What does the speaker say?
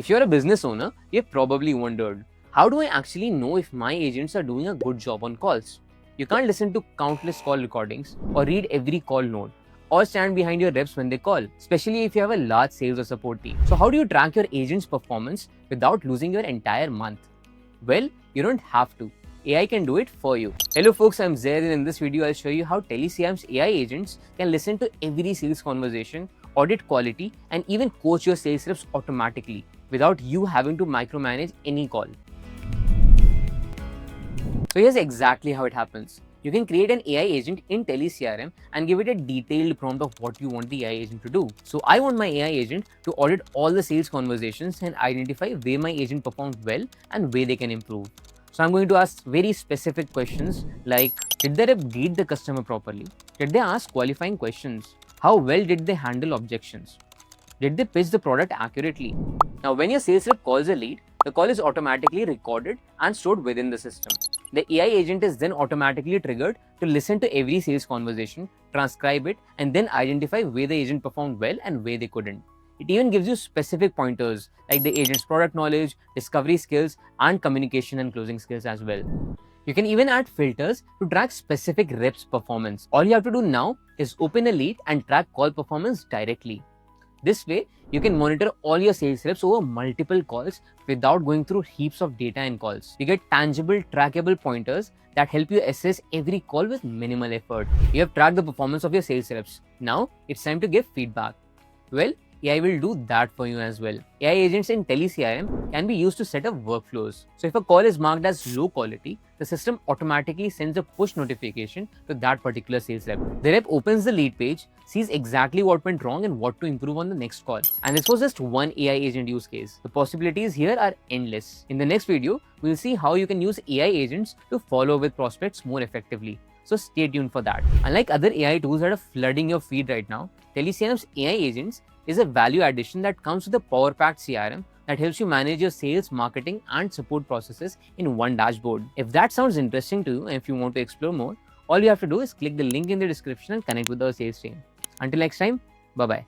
If you're a business owner, you've probably wondered, how do I actually know if my agents are doing a good job on calls? You can't listen to countless call recordings or read every call note or stand behind your reps when they call, especially if you have a large sales or support team. So how do you track your agent's performance without losing your entire month? Well, you don't have to. AI can do it for you. Hello folks, I'm Zaid, and in this video I'll show you how telecrm's AI agents can listen to every sales conversation, audit quality, and even coach your sales reps automatically without you having to micromanage any call. So here's exactly how it happens. You can create an AI agent in telecrm and give it a detailed prompt of what you want the AI agent to do. So I want my AI agent to audit all the sales conversations and identify where my agent performed well and where they can improve. So I'm going to ask very specific questions like, did the rep greet the customer properly? Did they ask qualifying questions? How well did they handle objections? Did they pitch the product accurately? Now, when your sales rep calls a lead, the call is automatically recorded and stored within the system. The AI agent is then automatically triggered to listen to every sales conversation, transcribe it, and then identify where the agent performed well and where they couldn't. It even gives you specific pointers like the agent's product knowledge, discovery skills, and communication and closing skills as well. You can even add filters to track specific reps' performance. All you have to do now is open a lead and track call performance directly. This way, you can monitor all your sales reps over multiple calls without going through heaps of data and calls. You get tangible, trackable pointers that help you assess every call with minimal effort. You have tracked the performance of your sales reps. Now, it's time to give feedback. Well, AI will do that for you as well. AI agents in telecrm can be used to set up workflows. So if a call is marked as low quality, the system automatically sends a push notification to that particular sales rep. The rep opens the lead page, sees exactly what went wrong and what to improve on the next call. And this was just one AI agent use case. The possibilities here are endless. In the next video, we'll see how you can use AI agents to follow with prospects more effectively. So stay tuned for that. Unlike other AI tools that are flooding your feed right now, telecrm's AI agents is a value addition that comes with a power-packed CRM that helps you manage your sales, marketing, and support processes in one dashboard. If that sounds interesting to you and if you want to explore more, all you have to do is click the link in the description and connect with our sales team. Until next time, bye-bye.